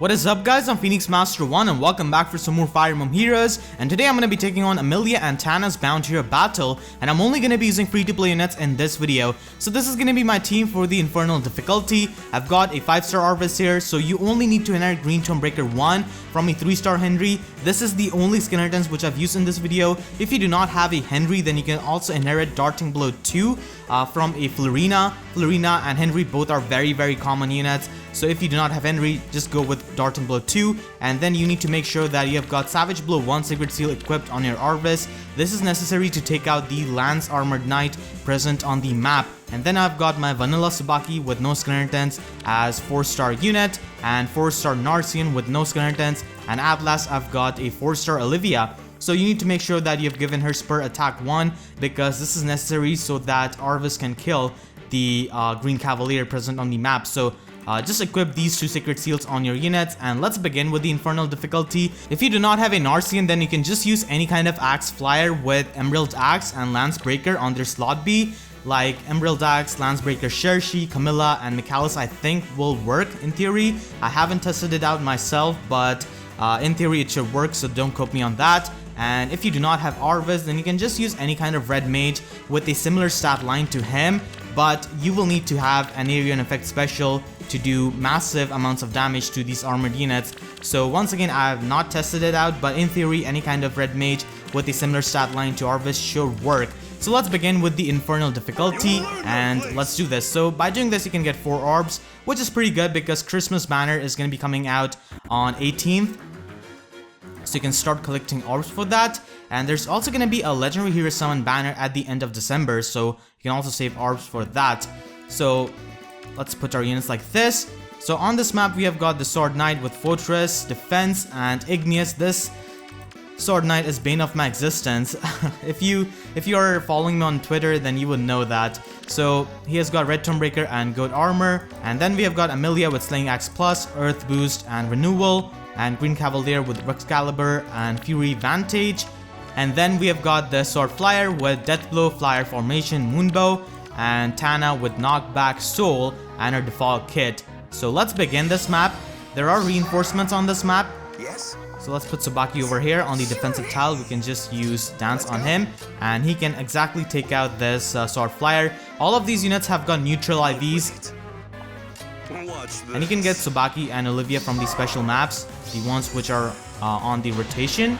What is up guys, I'm Phoenix Master 1 and welcome back for some more Fire Emblem Heroes, and today I'm going to be taking on Amelia and Tana's Bound Hero Battle, and I'm only going to be using free-to-play units in this video. So this is going to be my team for the Infernal difficulty. I've got a 5-star Arvis here, so you only need to inherit Green Tomebreaker 1 from a 3-star Henry. This is the only skin inheritance which I've used in this video. If you do not have a Henry, then you can also inherit Darting Blow 2 from a Florina. Florina and Henry both are very common units. So if you do not have Henry, just go with Darting Blow 2, and then you need to make sure that you have got Savage Blow 1 Sacred Seal equipped on your Arvis. This is necessary to take out the Lance Armored Knight present on the map. And then I've got my Vanilla Subaki with no skin inheritance as 4-star unit, and 4-star Narcian with no skin inheritance, and at last I've got a 4-star Olivia. So you need to make sure that you've given her Spur Attack 1 because this is necessary so that Arvis can kill the Green Cavalier present on the map. So just equip these 2 Sacred Seals on your units, and let's begin with the Infernal difficulty. If you do not have a Narcian, then you can just use any kind of Axe Flyer with Emerald Axe and Lance Breaker on their slot B. Like Emerald Axe, Lance Breaker, Shershi, Camilla, and Michalis I think will work in theory. I haven't tested it out myself, but in theory it should work, so don't quote me on that. And if you do not have Arvis, then you can just use any kind of red mage with a similar stat line to him, but you will need to have an area and effect special to do massive amounts of damage to these armored units. So once again, I have not tested it out, but in theory any kind of red mage with a similar stat line to Arvis should work. So let's begin with the Infernal difficulty, and let's do this. So by doing this, you can get 4 orbs, which is pretty good because Christmas Banner is going to be coming out on 18th. So you can start collecting orbs for that. And there's also going to be a Legendary Hero Summon banner at the end of December, so you can also save orbs for that. So let's put our units like this. So on this map, we have got the Sword Knight with Fortress, Defense, and Igneous. This Sword Knight is bane of my existence. If you are following me on Twitter, then you would know that. So he has got Red Tomebreaker and Goat Armor, and then we have got Amelia with Slaying Axe Plus, Earth Boost, and Renewal, and Green Cavalier with Excalibur and Fury Vantage. And then we have got the Sword Flyer with Death Blow, Flyer Formation, Moonbow, and Tana with Knockback Soul and her default kit. So let's begin this map. There are reinforcements on this map. Yes. So let's put Subaki over here on the defensive tile. We can just use Dance on him, and he can exactly take out this Sword Flyer. All of these units have got neutral IVs. And you can get Subaki and Olivia from the special maps, the ones which are on the rotation.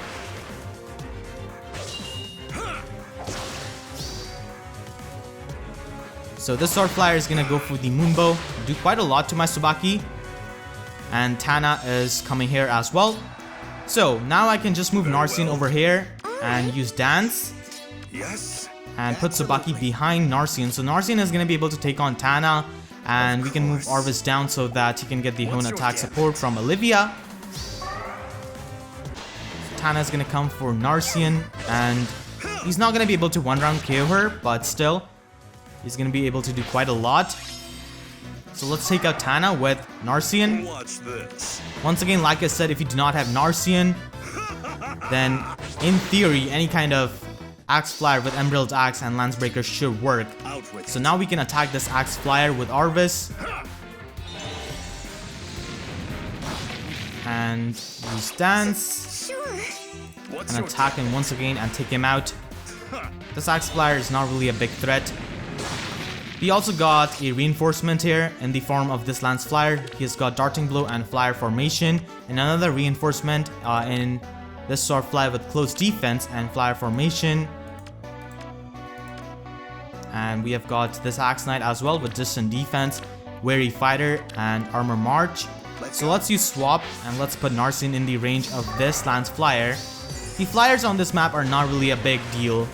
So this Sword Flyer is going to go for the Moonbow, do quite a lot to my Subaki. And Tana is coming here as well. So now I can just move Narcian over here and use Dance. Yes. And put Subaki behind Narcian. So Narcian is going to be able to take on Tana. And we can move Arvis down so that he can get the Hone attack support from Olivia. Tana is going to come for Narcian. And he's not going to be able to one-round KO her, but still, he's going to be able to do quite a lot. So let's take out Tana with Narcian. Watch this. Once again, like I said, if you do not have Narcian, then in theory, any kind of Axe Flyer with Emerald Axe and Lance Breaker should work. So now we can attack this Axe Flyer with Arvis. And use Dance. And attack him once again and take him out. This Axe Flyer is not really a big threat. We also got a reinforcement here in the form of this Lance Flyer. He has got Darting Blow and Flyer Formation. And another reinforcement in this Sword Flyer with Close Defense and Flyer Formation. And we have got this Axe Knight as well with Distant Defense, Wary Fighter, and Armor March. So let's use Swap and let's put Narcian in the range of this Lance Flyer. The Flyers on this map are not really a big deal.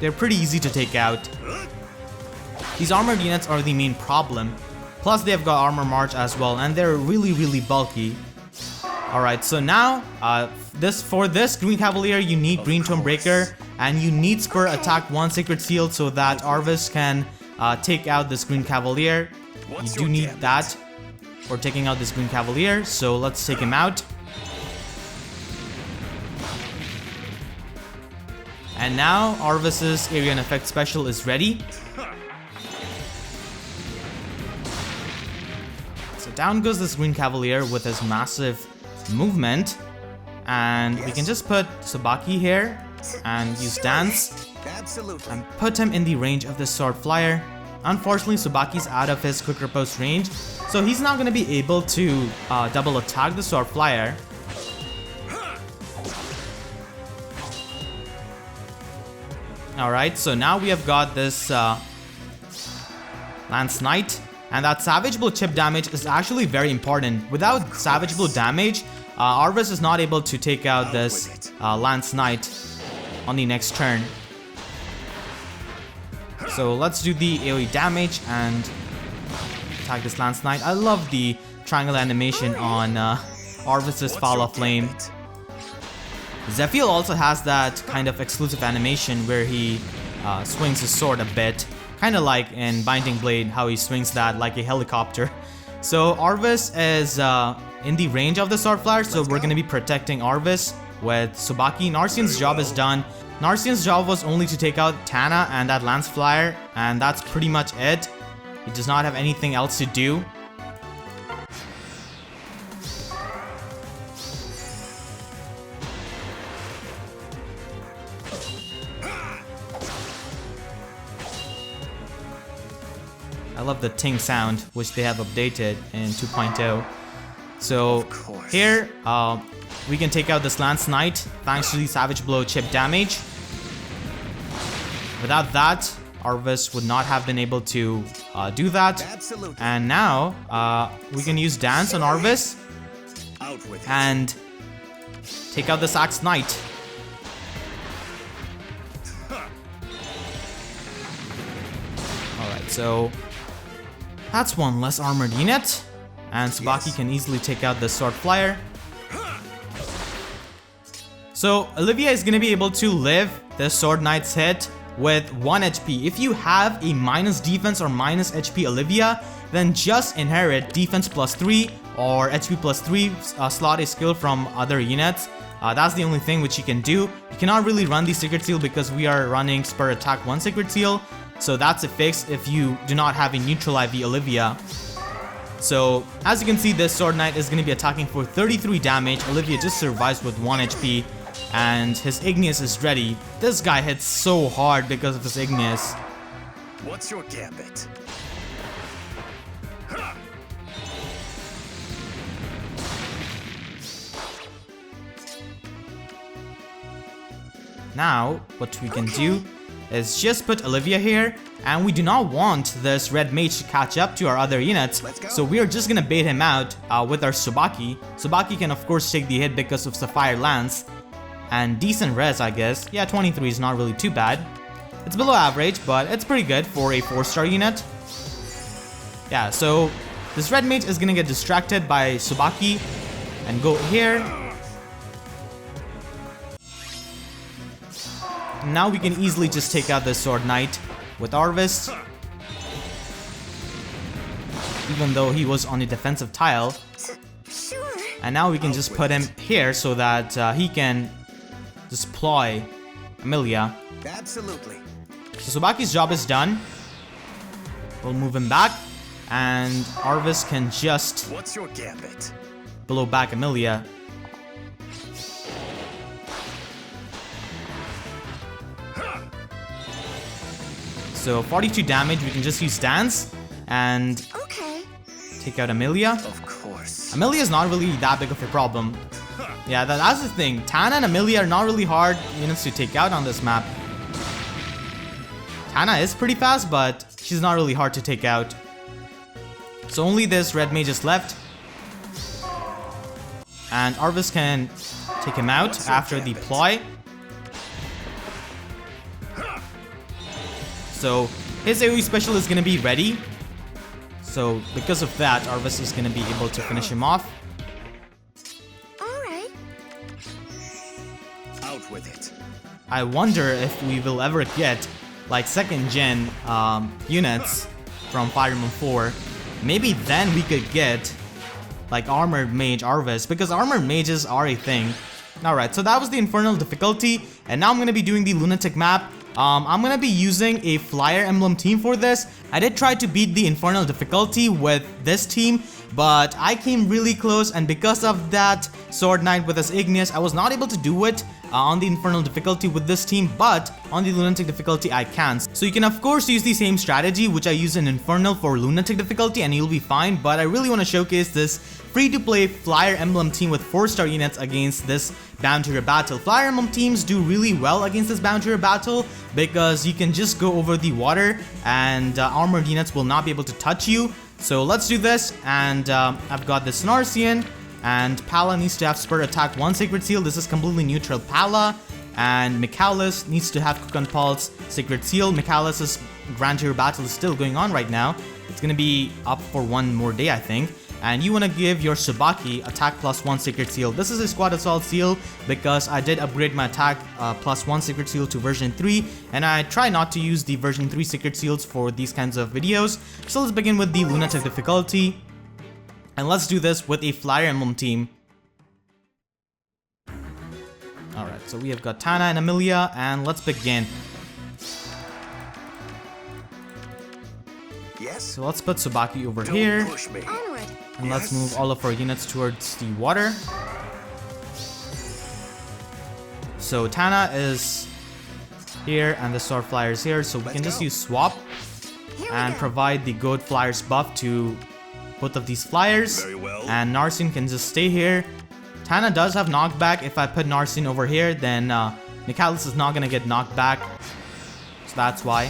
They're pretty easy to take out. These armored units are the main problem. Plus they have got Armor March as well, and they're really bulky. Alright, so now for this Green Cavalier you need Green Tomebreaker, and you need Spur Attack 1 Sacred Seal so that Arvis can take out this Green Cavalier. You do need that for taking out this Green Cavalier, so let's take him out. And now Arvis's Area and Effect Special is ready. down goes this Green Cavalier with his massive movement. And we can just put Subaki here and use Dance and put him in the range of this Sword Flyer. Unfortunately, Subaki's out of his quick riposte range, so he's not going to be able to double attack the Sword Flyer. Alright, so now we have got this Lance Knight, and that Savage Blow chip damage is actually very important. Without Savage Blow damage, Arvis is not able to take out this Lance Knight on the next turn. So let's do the AoE damage and attack this Lance Knight. I love the triangle animation on Arvis's Palla Flame. Zephiel also has that kind of exclusive animation where he swings his sword a bit. Kind of like in Binding Blade, how he swings that like a helicopter. So Arvis is in the range of the Sword Flyer, so we're going to be protecting Arvis with Subaki. Narcian's job is done. Narcian's job was only to take out Tana and that Lance Flyer, and that's pretty much it. He does not have anything else to do. I love the ting sound, which they have updated in 2.0. So here, we can take out this Lance Knight thanks to the Savage Blow chip damage. Without that, Arvis would not have been able to do that. Absolutely. And now, we can use Dance on Arvis and take out this Axe Knight. Alright, so that's one less armored unit. And Subaki can easily take out the Sword Flyer. So Olivia is going to be able to live the Sword Knight's hit with 1 HP. If you have a minus defense or minus HP Olivia, then just inherit defense +3 or HP +3, slot a skill from other units. That's the only thing which you can do. You cannot really run the Secret Seal because we are running Spur Attack 1 Secret Seal. So that's a fix if you do not have a neutral IV Olivia. So as you can see, this Sword Knight is going to be attacking for 33 damage. Olivia just survives with 1 HP and his Igneous is ready. This guy hits so hard because of his Igneous. What's your gambit? Now, what we can do is just put Olivia here, and we do not want this red mage to catch up to our other units, so we are just gonna bait him out with our Subaki. Subaki can of course take the hit because of Sapphire Lance, and decent res I guess. Yeah, 23 is not really too bad. It's below average, but it's pretty good for a 4-star unit. Yeah, so this red mage is gonna get distracted by Subaki and go here. Now we can easily just take out this Sword Knight with Arvis. Even though he was on a defensive tile. Sure. And now we can just put him here so that he can just ploy Amelia. Absolutely. So Subaki's job is done. We'll move him back. And Arvis can just What's your gambit? blow back Amelia. So 42 damage, we can just use Dance and Okay. take out Amelia. Of course. Amelia is not really that big of a problem. Yeah, that's the thing. Tana and Amelia are not really hard units to take out on this map. Tana is pretty fast, but she's not really hard to take out. So only this red mage is left. And Arvis can take him out after the ploy. So his AoE special is going to be ready. So because of that, Arvis is going to be able to finish him off. Alright. Out with it. I wonder if we will ever get like 2nd gen units from Fire Emblem 4. Maybe then we could get like Armored Mage Arvis, because Armored Mages are a thing. Alright, so that was the Infernal difficulty, and now I'm going to be doing the Lunatic map. I'm going to be using a Fire Emblem team for this. I did try to beat the Infernal difficulty with this team, but I came really close, and because of that Sword Knight with his Igneous, I was not able to do it on the Infernal difficulty with this team, but on the Lunatic difficulty I can. So you can of course use the same strategy which I use in Infernal for Lunatic difficulty and you'll be fine, but I really want to showcase this free-to-play Fire Emblem team with 4-star units against this Bound Hero Battle. Fire Emblem teams do really well against this Bound Hero Battle because you can just go over the water and armored units will not be able to touch you. So let's do this, and I've got this Narcian, and Palla needs to have Spur Attack 1 Sacred Seal. This is completely neutral Palla, and Michalis needs to have Cook on Pulse Sacred Seal. Michalis' Grand Hero Battle is still going on right now. It's gonna be up for one more day, I think. And you want to give your Subaki Attack +1 Sacred Seal. This is a Squad Assault Seal because I did upgrade my Attack +1 Sacred Seal to version 3, and I try not to use the version 3 Sacred Seals for these kinds of videos. So let's begin with the Lunatic difficulty, and let's do this with a Fire Emblem team. Alright, so we have got Tana and Amelia, and let's begin. Yes. So let's put Subaki over here. Push me. And let's move all of our units towards the water. So Tana is here and the Sword Flyer is here, so we can just use swap and provide the Goat Flyers buff to both of these flyers. Very well. And Narcian can just stay here. Tana does have knockback. If I put Narcian over here, then Michalis is not gonna get knocked back, so that's why.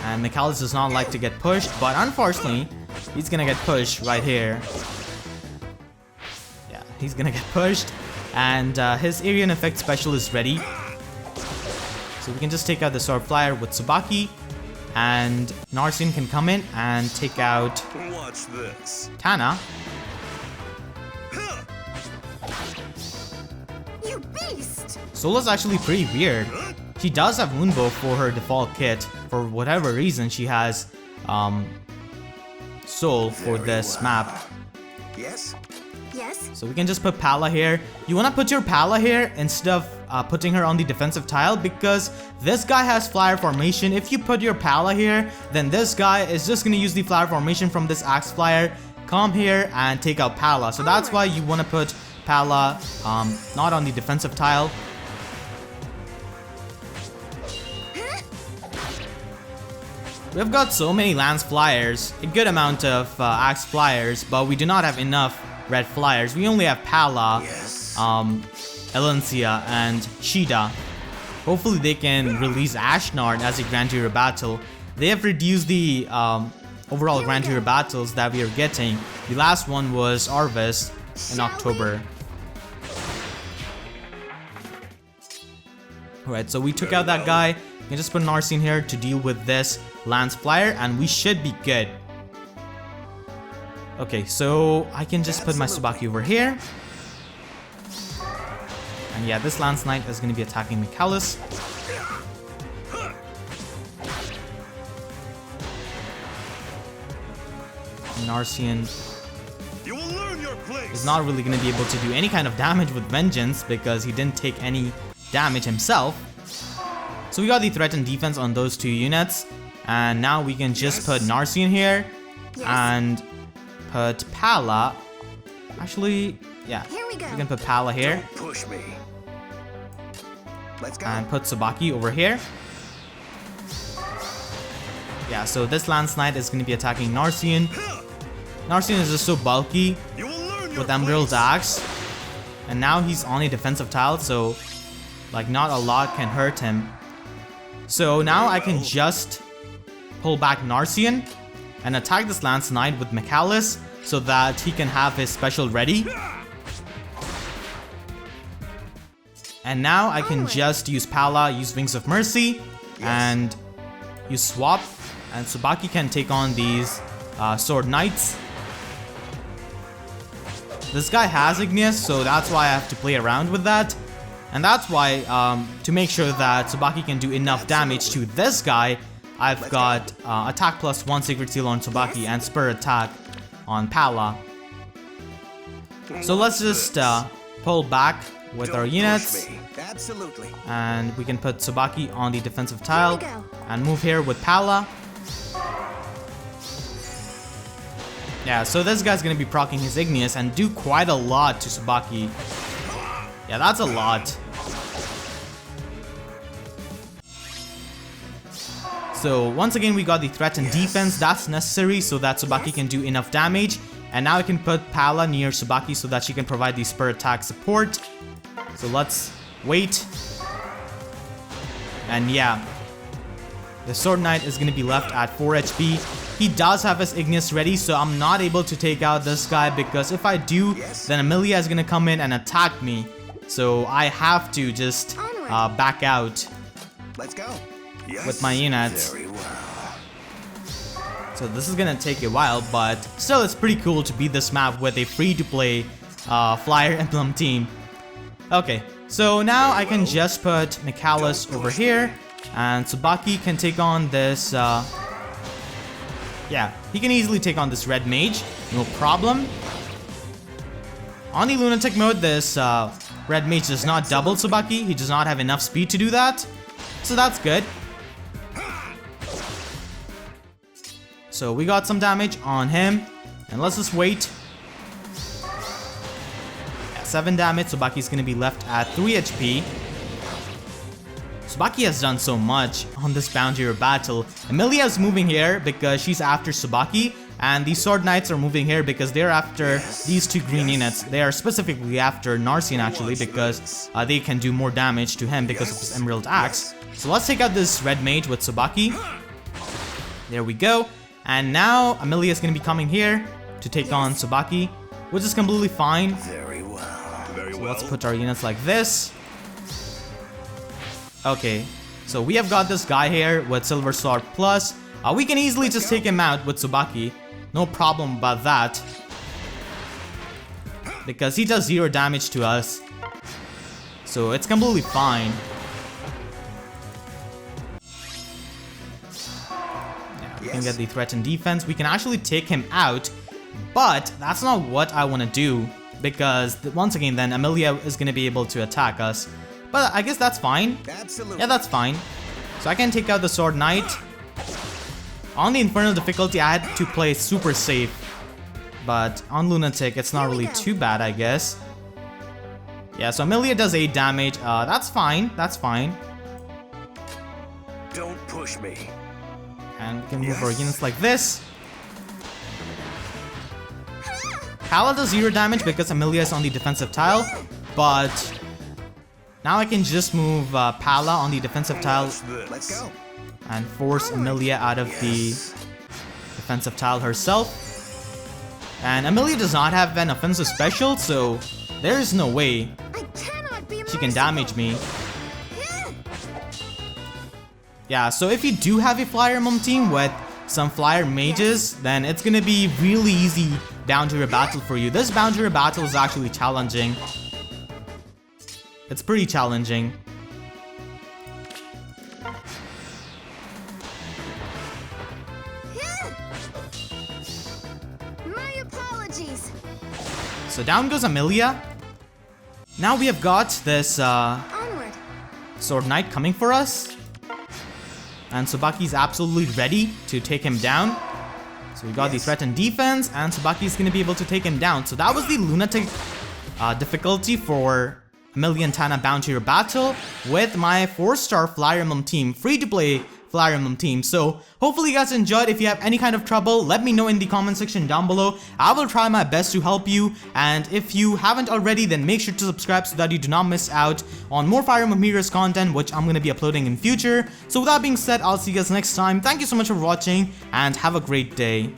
And Michalis does not like to get pushed, but unfortunately, he's gonna get pushed right here. Yeah, he's gonna get pushed. And his area and effect special is ready. So we can just take out the Sword Flyer with Subaki. And Narcian can come in and take out Watch this. Tana. You beast! Sola's actually pretty weird. She does have Moonbow for her default kit. For whatever reason, she has Soul for this map. Yes. Yes? So we can just put Palla here. You want to put your Palla here instead of putting her on the defensive tile because this guy has Flyer Formation. If you put your Palla here, then this guy is just going to use the Flyer Formation from this Axe Flyer, come here and take out Palla. So that's why you want to put Palla not on the defensive tile. We've got so many Lance Flyers, a good amount of Axe Flyers, but we do not have enough Red Flyers. We only have Palla, Yes. Elencia, and Shida. Hopefully they can release Ashnard as a Grand Hero Battle. They have reduced the overall Grand Hero Battles that we are getting. The last one was Arvis in October. Alright, so we took out that guy. We can just put Narcian here to deal with this Lance Flyer, and we should be good. Okay, so I can just put my Subaki over here. And yeah, this Lance Knight is going to be attacking Michalis. Narcian You will learn your place. is not really going to be able to do any kind of damage with Vengeance because he didn't take any damage himself. So we got the threat and defense on those two units. And now we can just put Narcian here and put Palla. Actually, yeah, Here we go. we can put Palla here Push me. Let's go. and put Subaki over here. Yeah, so this Lance Knight is going to be attacking Narcian. Narcian is just so bulky You will learn your with Emerald's place. axe, and now he's on a defensive tile, so like not a lot can hurt him. So now I can just pull back Narcian and attack this Lance Knight with Michalis so that he can have his special ready. And now I can just use Palla, use Wings of Mercy, and use Swap, and Subaki can take on these Sword Knights. This guy has Igneous, so that's why I have to play around with that. And that's why, to make sure that Subaki can do enough damage to this guy, I've got Attack +1 Sacred Seal on Subaki and Spur Attack on Palla. So let's just pull back with our Don't units. push me. Absolutely. And we can put Subaki on the defensive tile go. and move here with Palla. Yeah, so this guy's gonna be proccing his Igneous and do quite a lot to Subaki. Yeah, that's a lot. So once again, we got the threat and defense. That's necessary so that Subaki can do enough damage. And now I can put Palla near Subaki so that she can provide the spur attack support. So let's wait. And yeah, the Sword Knight is going to be left at 4 HP. He does have his Igneous ready, so I'm not able to take out this guy because if I do, then Amelia is going to come in and attack me. So I have to just back out. Let's go. With my units. Very well. So this is gonna take a while, but still it's pretty cool to beat this map with a free-to-play Fire Emblem team. Okay, so now I can just put Michalis over here, and Subaki can take on this, yeah, he can easily take on this red mage, no problem. On the Lunatic mode, this red mage does not double Subaki, he does not have enough speed to do that, so that's good. So we got some damage on him, and let's just wait. Yeah, 7 damage, Subaki's gonna be left at 3 HP. Subaki has done so much on this Bound Hero Battle. Amelia is moving here because she's after Subaki, and the Sword Knights are moving here because they're after these 2 green units. They are specifically after Narcian actually because they can do more damage to him because of his Emerald Axe. So let's take out this red mage with Subaki. There we go. And now Amelia is going to be coming here to take on Subaki, which is completely fine. Very well. Very So well. let's put our units like this. Okay, so we have got this guy here with Silver Sword Plus. We can easily just take him out with Subaki. No problem about that. Because he does 0 damage to us. So it's completely fine. We can get the threat and defense. We can actually take him out, but that's not what I want to do because once again then Amelia is going to be able to attack us. But I guess that's fine. Absolutely. Yeah, that's fine. So I can take out the Sword Knight. On the Infernal difficulty, I had to play super safe, but on Lunatic, it's not really too bad, I guess. Yeah, so Amelia does 8 damage. That's fine. That's fine. Don't push me. And we can move our units like this. Palla does 0 damage because Amelia is on the defensive tile, but now I can just move Palla on the defensive tile Let's go. and force Amelia out of the defensive tile herself. And Amelia does not have an offensive special, so there is no way she can damage me. Yeah, so if you do have a Fire Emblem team with some Flyer Mages, then it's gonna be really easy Bound Hero Battle for you. This Bound Hero Battle is actually challenging. It's pretty challenging. My apologies. So down goes Amelia. Now we have got this Onward. Sword Knight coming for us. And Subaki's absolutely ready to take him down. So we got the threat and defense, and Subaki's gonna be able to take him down. So that was the Lunatic difficulty for Amelia Tana Bound Hero Battle with my 4-star Fire Emblem team, free-to-play Fire Emblem team. So hopefully you guys enjoyed. If you have any kind of trouble, let me know in the comment section down below. I will try my best to help you, and if you haven't already, then make sure to subscribe so that you do not miss out on more Fire Emblem Heroes content, which I'm going to be uploading in future. So with that being said, I'll see you guys next time. Thank you so much for watching, and have a great day.